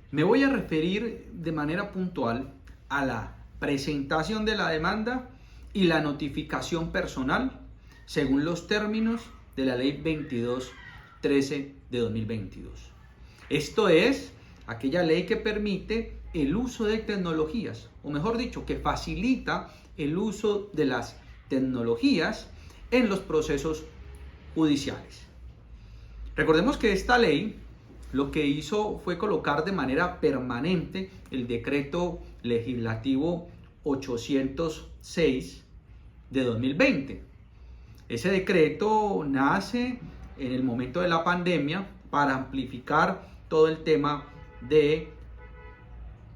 Me voy a referir de manera puntual a la presentación de la demanda y la notificación personal según los términos de la Ley 2213 de 2022. Esto es aquella ley que permite el uso de tecnologías, o mejor dicho, que facilita el uso de las tecnologías en los procesos judiciales. Recordemos que esta ley lo que hizo fue colocar de manera permanente el decreto legislativo 806 de 2020. Ese decreto nace en el momento de la pandemia para amplificar todo el tema de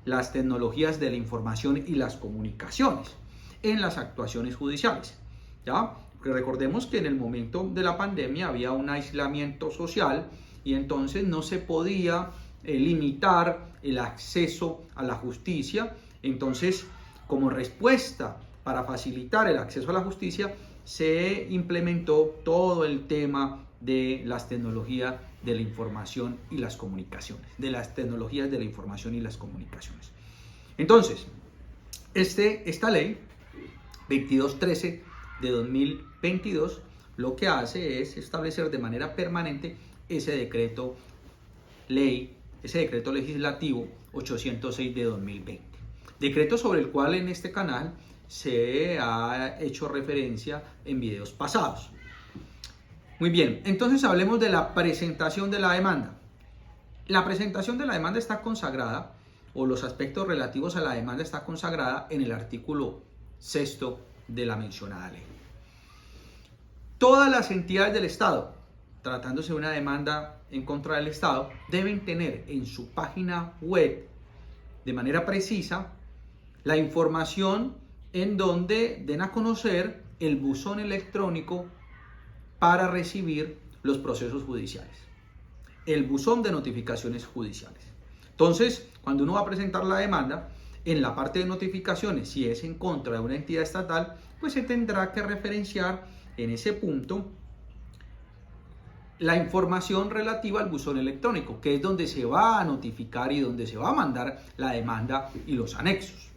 las tecnologías de la información y las comunicaciones en las actuaciones judiciales. ¿Ya? Porque recordemos que en el momento de la pandemia había un aislamiento social y entonces no se podía limitar el acceso a la justicia. Entonces, como respuesta para facilitar el acceso a la justicia, se implementó todo el tema de las tecnologías de la información y las comunicaciones, de las tecnologías de la información y las comunicaciones. Entonces, esta ley 2213 de 2022 lo que hace es establecer de manera permanente ese decreto legislativo 806 de 2020. Decreto sobre el cual en este canal se ha hecho referencia en videos pasados. Muy bien, entonces hablemos de la presentación de la demanda. La presentación de la demanda está consagrada, o los aspectos relativos a la demanda está consagrada en el artículo 6 de la mencionada ley. Todas las entidades del Estado, tratándose de una demanda en contra del Estado, deben tener en su página web de manera precisa la información en donde den a conocer el buzón electrónico para recibir los procesos judiciales, el buzón de notificaciones judiciales. Entonces, cuando uno va a presentar la demanda, en la parte de notificaciones, si es en contra de una entidad estatal, pues se tendrá que referenciar en ese punto la información relativa al buzón electrónico, que es donde se va a notificar y donde se va a mandar la demanda y los anexos.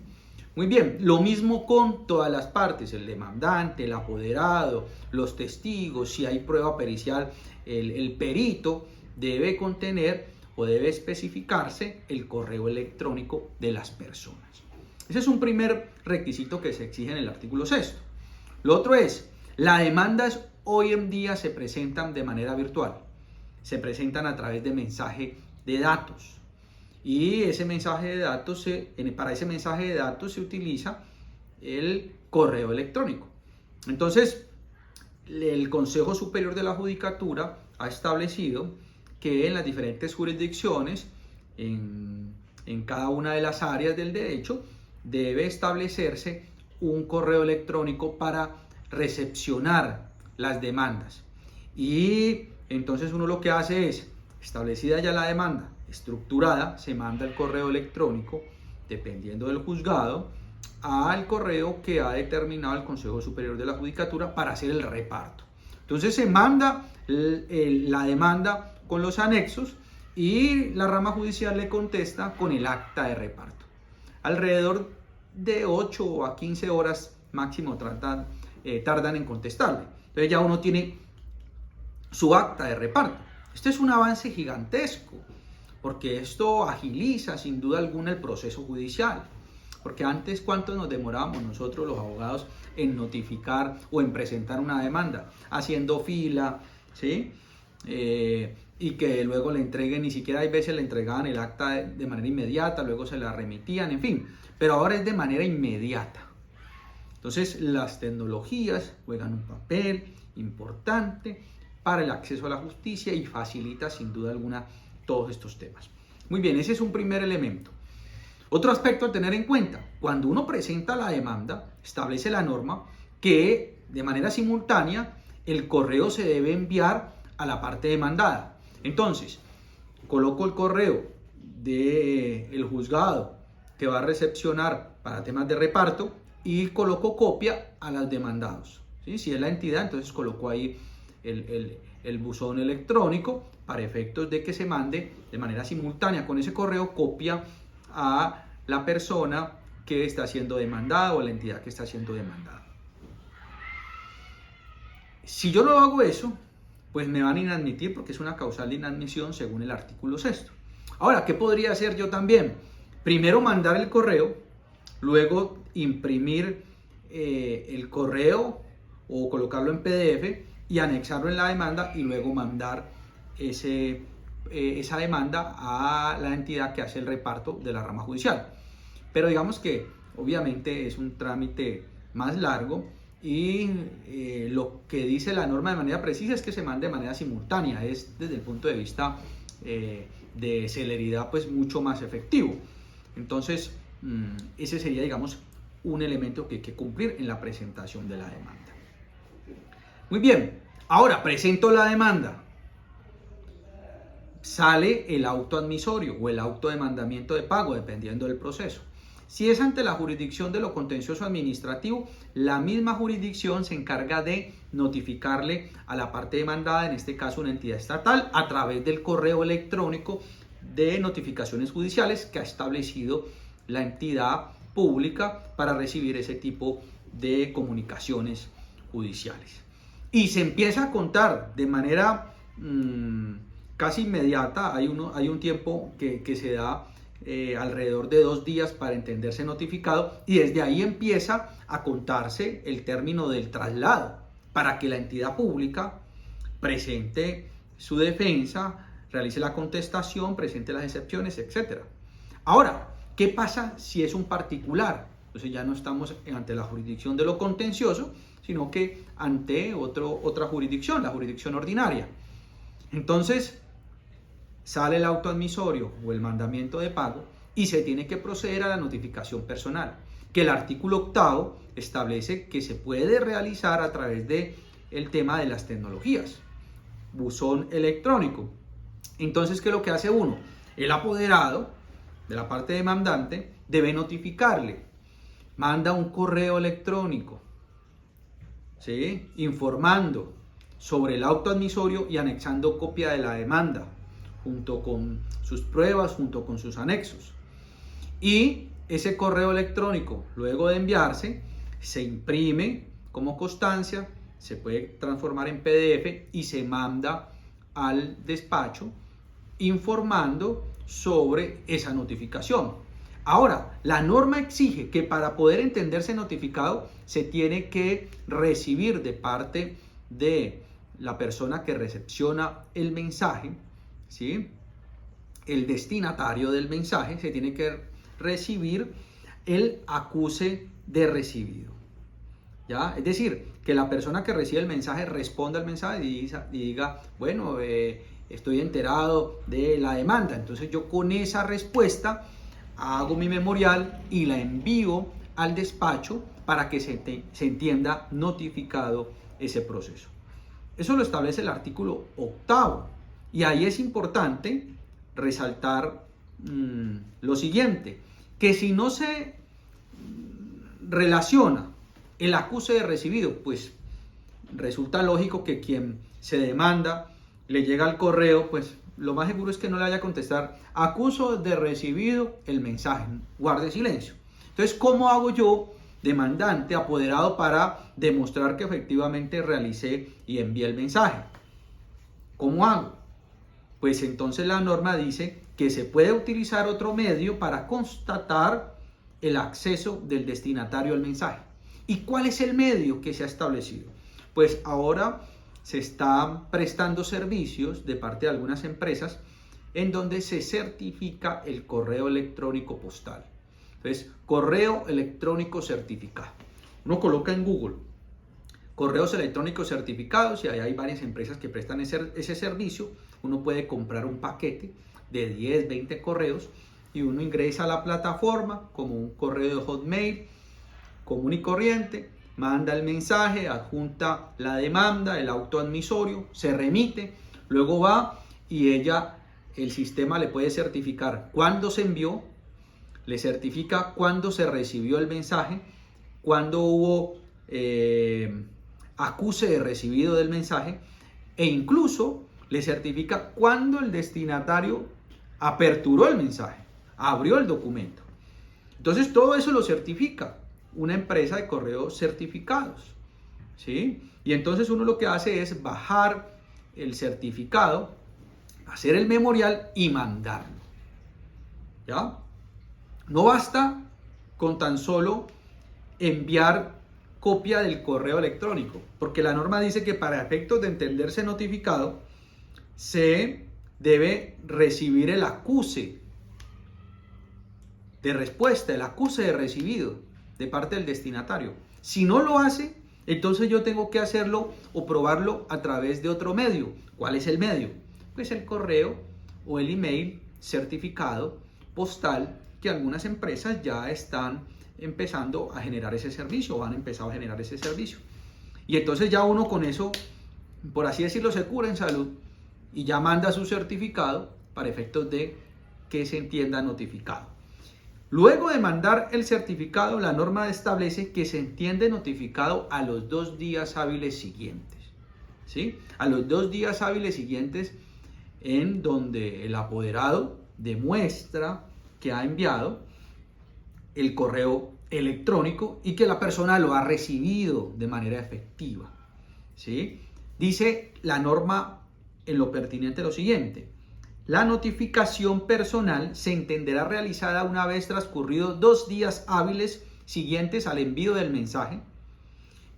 Muy bien, lo mismo con todas las partes, el demandante, el apoderado, los testigos, si hay prueba pericial, el perito debe contener o debe especificarse el correo electrónico de las personas. Ese es un primer requisito que se exige en el artículo 6. Lo otro es, las demandas hoy en día se presentan de manera virtual, se presentan a través de mensaje de datos. Y ese mensaje de datos, para ese mensaje de datos se utiliza el correo electrónico. Entonces, el Consejo Superior de la Judicatura ha establecido que en las diferentes jurisdicciones, en cada una de las áreas del derecho, debe establecerse un correo electrónico para recepcionar las demandas. Y entonces uno lo que hace es, establecida ya la demanda, estructurada, se manda el correo electrónico, dependiendo del juzgado, al correo que ha determinado el Consejo Superior de la Judicatura para hacer el reparto. Entonces se manda la demanda con los anexos y la rama judicial le contesta con el acta de reparto. Alrededor de 8 a 15 horas máximo tardan en contestarle. Entonces ya uno tiene su acta de reparto. Este es un avance gigantesco, porque esto agiliza sin duda alguna el proceso judicial. Porque antes, ¿cuánto nos demorábamos nosotros los abogados en notificar o en presentar una demanda? Haciendo fila, ¿sí? Y que luego le entreguen, ni siquiera hay veces le entregaban el acta de manera inmediata, luego se la remitían, en fin. Pero ahora es de manera inmediata. Entonces, las tecnologías juegan un papel importante para el acceso a la justicia y facilita sin duda alguna todos estos temas. Muy bien, ese es un primer elemento. Otro aspecto a tener en cuenta, cuando uno presenta la demanda, establece la norma que de manera simultánea el correo se debe enviar a la parte demandada. Entonces, coloco el correo del juzgado que va a recepcionar para temas de reparto y coloco copia a los demandados. ¿Sí? Si es la entidad, entonces coloco ahí el buzón electrónico para efectos de que se mande de manera simultánea con ese correo copia a la persona que está siendo demandada o a la entidad que está siendo demandada. Si yo no hago eso, pues me van a inadmitir porque es una causal de inadmisión según el artículo 6. Ahora, ¿qué podría hacer yo también? Primero mandar el correo, luego imprimir el correo o colocarlo en PDF y anexarlo en la demanda y luego mandar esa demanda a la entidad que hace el reparto de la rama judicial. Pero digamos que obviamente es un trámite más largo y lo que dice la norma de manera precisa es que se mande de manera simultánea. Es desde el punto de vista de celeridad pues mucho más efectivo. Entonces ese sería, digamos, un elemento que hay que cumplir en la presentación de la demanda. Muy bien, ahora presento la demanda. Sale el auto admisorio o el auto de mandamiento de pago, dependiendo del proceso. Si es ante la jurisdicción de lo contencioso administrativo, la misma jurisdicción se encarga de notificarle a la parte demandada, en este caso una entidad estatal, a través del correo electrónico de notificaciones judiciales que ha establecido la entidad pública para recibir ese tipo de comunicaciones judiciales. Y se empieza a contar de manera casi inmediata. Hay un tiempo que se da alrededor de 2 días para entenderse notificado, y desde ahí empieza a contarse el término del traslado para que la entidad pública presente su defensa, realice la contestación, presente las excepciones, etc. Ahora, ¿qué pasa si es un particular? Entonces ya no estamos ante la jurisdicción de lo contencioso, sino que ante otra jurisdicción, la jurisdicción ordinaria. Entonces sale el auto admisorio o el mandamiento de pago y se tiene que proceder a la notificación personal, que el artículo 8 establece que se puede realizar a través del tema de las tecnologías, buzón electrónico. Entonces, ¿qué es lo que hace uno? El apoderado de la parte demandante debe notificarle, manda un correo electrónico, ¿sí?, informando sobre el auto admisorio y anexando copia de la demanda, junto con sus pruebas, junto con sus anexos. Y ese correo electrónico, luego de enviarse, se imprime como constancia, se puede transformar en PDF y se manda al despacho informando sobre esa notificación. Ahora, la norma exige que para poder entenderse notificado se tiene que recibir de parte de la persona que recepciona el mensaje, ¿sí?, el destinatario del mensaje, se tiene que recibir el acuse de recibido, ¿ya? Es decir, que la persona que recibe el mensaje responda al mensaje y diga, bueno, estoy enterado de la demanda. Entonces yo con esa respuesta hago mi memorial y la envío al despacho para que se entienda notificado ese proceso. Eso lo establece el artículo 8. Y ahí es importante resaltar lo siguiente, que si no se relaciona el acuse de recibido, pues resulta lógico que quien se demanda le llega al correo, pues lo más seguro es que no le vaya a contestar, acuso de recibido el mensaje, guarde silencio. Entonces, ¿cómo hago yo, demandante, apoderado, para demostrar que efectivamente realicé y envié el mensaje? ¿Cómo hago? Pues entonces la norma dice que se puede utilizar otro medio para constatar el acceso del destinatario al mensaje. ¿Y cuál es el medio que se ha establecido? Pues ahora se están prestando servicios de parte de algunas empresas en donde se certifica el correo electrónico postal. Entonces, correo electrónico certificado. Uno coloca en Google correos electrónicos certificados y ahí hay varias empresas que prestan ese servicio. Uno puede comprar un paquete de 10, 20 correos y uno ingresa a la plataforma como un correo de Hotmail común y corriente, manda el mensaje, adjunta la demanda, el auto admisorio, se remite, luego va y el sistema le puede certificar cuándo se envió, le certifica cuándo se recibió el mensaje, cuándo hubo acuse de recibido del mensaje, e incluso le certifica cuando el destinatario aperturó el mensaje, abrió el documento. Entonces todo eso lo certifica una empresa de correos certificados, ¿sí? Y entonces uno lo que hace es bajar el certificado, hacer el memorial y mandarlo, ¿ya? No basta con tan solo enviar copia del correo electrónico, porque la norma dice que para efectos de entenderse notificado se debe recibir el acuse de respuesta, el acuse de recibido de parte del destinatario. Si no lo hace, entonces yo tengo que hacerlo o probarlo a través de otro medio. ¿Cuál es el medio? Pues el correo o el email certificado postal, que algunas empresas ya están empezando a generar ese servicio o han empezado a generar ese servicio. Y entonces ya uno con eso, por así decirlo, se cura en salud y ya manda su certificado para efectos de que se entienda notificado. Luego de mandar el certificado, la norma establece que se entiende notificado a los 2 días hábiles siguientes, ¿sí? A los 2 días hábiles siguientes, en donde el apoderado demuestra que ha enviado el correo electrónico y que la persona lo ha recibido de manera efectiva, ¿sí? Dice la norma en lo pertinente lo siguiente: la notificación personal se entenderá realizada una vez transcurridos 2 días hábiles siguientes al envío del mensaje,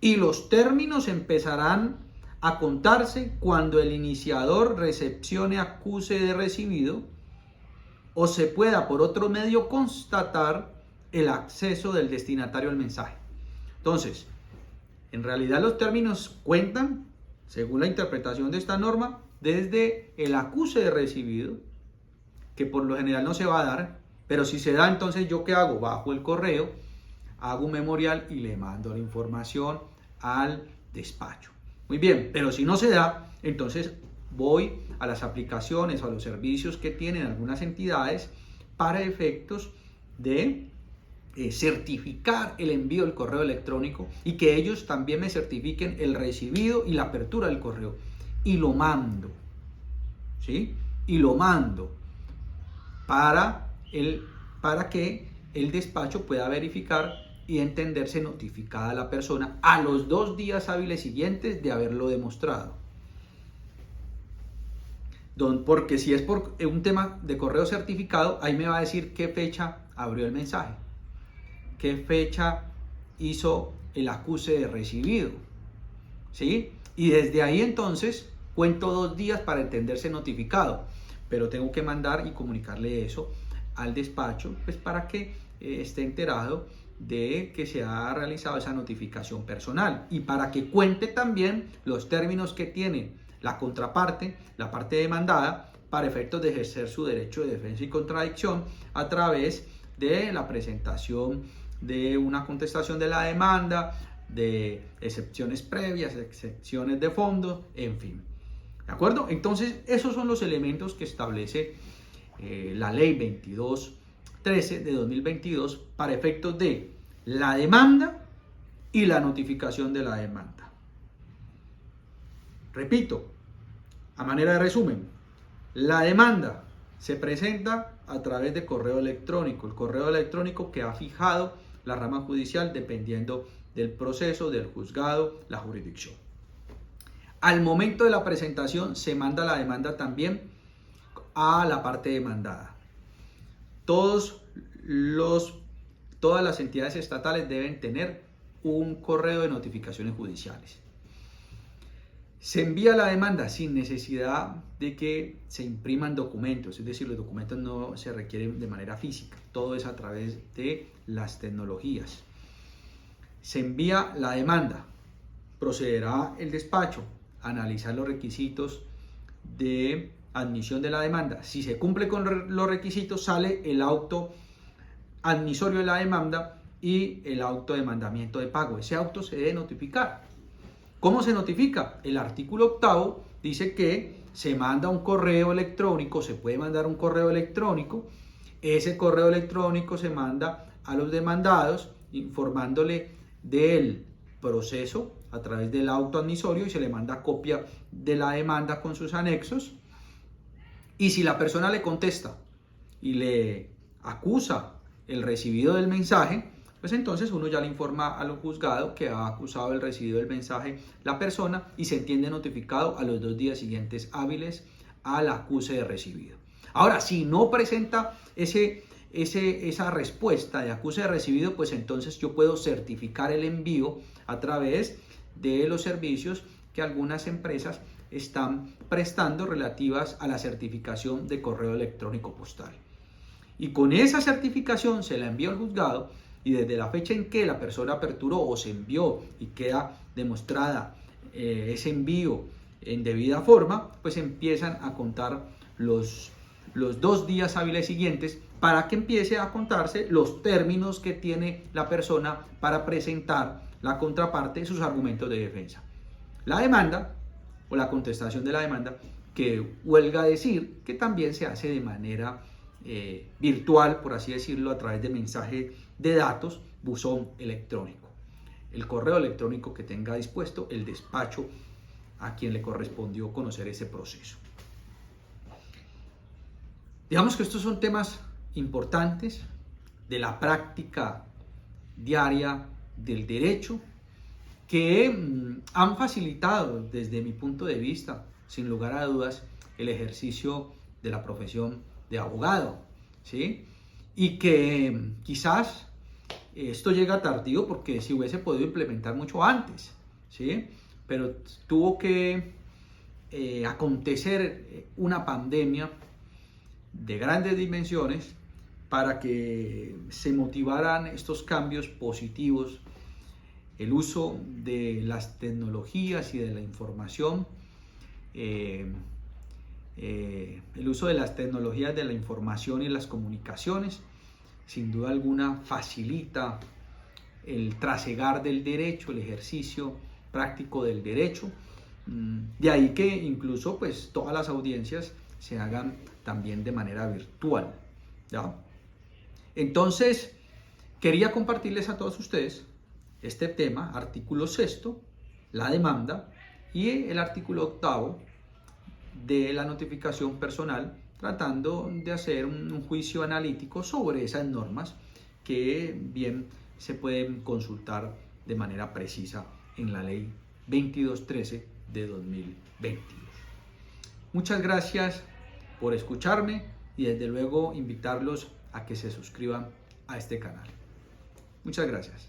y los términos empezarán a contarse cuando el iniciador recepcione acuse de recibido o se pueda por otro medio constatar el acceso del destinatario al mensaje. Entonces, en realidad los términos cuentan, según la interpretación de esta norma, desde el acuse de recibido, que por lo general no se va a dar, pero si se da, entonces ¿yo qué hago? Bajo el correo, hago un memorial y le mando la información al despacho. Muy bien, pero si no se da, entonces voy a las aplicaciones o a los servicios que tienen algunas entidades para efectos de certificar el envío del correo electrónico y que ellos también me certifiquen el recibido y la apertura del correo. Y lo mando, ¿sí? Y lo mando para que el despacho pueda verificar y entenderse notificada a la persona a los 2 días hábiles siguientes de haberlo demostrado. Porque si es por un tema de correo certificado, ahí me va a decir qué fecha abrió el mensaje, qué fecha hizo el acuse de recibido, ¿sí? Y desde ahí entonces cuento 2 días para entenderse notificado, pero tengo que mandar y comunicarle eso al despacho, pues para que esté enterado de que se ha realizado esa notificación personal y para que cuente también los términos que tiene la contraparte, la parte demandada, para efectos de ejercer su derecho de defensa y contradicción a través de la presentación de una contestación de la demanda, de excepciones previas, excepciones de fondo, en fin. ¿De acuerdo? Entonces, esos son los elementos que establece la ley 2213 de 2022 para efectos de la demanda y la notificación de la demanda. Repito, a manera de resumen, la demanda se presenta a través de correo electrónico, el correo electrónico que ha fijado la rama judicial dependiendo del proceso, del juzgado, la jurisdicción. Al momento de la presentación se manda la demanda también a la parte demandada. Todas las entidades estatales deben tener un correo de notificaciones judiciales. Se envía la demanda sin necesidad de que se impriman documentos, es decir, los documentos no se requieren de manera física, todo es a través de las tecnologías. Se envía la demanda, procederá el despacho a analizar los requisitos de admisión de la demanda. Si se cumple con los requisitos, sale el auto admisorio de la demanda y el auto de mandamiento de pago. Ese auto se debe notificar. ¿Cómo se notifica? El artículo 8º dice que se manda un correo electrónico, se puede mandar un correo electrónico. Ese correo electrónico se manda a los demandados informándole del proceso a través del auto admisorio y se le manda copia de la demanda con sus anexos. Y si la persona le contesta y le acusa el recibido del mensaje, pues entonces uno ya le informa al juzgado que ha acusado el recibido del mensaje la persona y se entiende notificado a los 2 días siguientes hábiles al acuse de recibido. Ahora, si no presenta esa respuesta de acuse de recibido, pues entonces yo puedo certificar el envío a través de los servicios que algunas empresas están prestando relativas a la certificación de correo electrónico postal. Y con esa certificación se la envía al juzgado y desde la fecha en que la persona aperturó o se envió y queda demostrada ese envío en debida forma, pues empiezan a contar los 2 días hábiles siguientes para que empiece a contarse los términos que tiene la persona para presentar la contraparte sus argumentos de defensa. La demanda o la contestación de la demanda, que huelga decir que también se hace de manera virtual, por así decirlo, a través de mensaje de datos, buzón electrónico. El correo electrónico que tenga dispuesto el despacho a quien le correspondió conocer ese proceso. Digamos que estos son temas importantes de la práctica diaria del derecho que han facilitado desde mi punto de vista, sin lugar a dudas, el ejercicio de la profesión de abogado, ¿sí? Y que quizás esto llega tardío porque se hubiese podido implementar mucho antes, ¿sí? Pero tuvo que acontecer una pandemia de grandes dimensiones para que se motivaran estos cambios positivos, el uso de las tecnologías y de la información, el uso de las tecnologías de la información y las comunicaciones, sin duda alguna facilita el trasegar del derecho, el ejercicio práctico del derecho. De ahí que incluso pues todas las audiencias se hagan también de manera virtual, ¿ya? Entonces, quería compartirles a todos ustedes este tema, artículo 6, la demanda, y el artículo 8 de la notificación personal, tratando de hacer un juicio analítico sobre esas normas que bien se pueden consultar de manera precisa en la ley 2213 de 2022. Muchas gracias por escucharme y desde luego invitarlos a que se suscriban a este canal. Muchas gracias.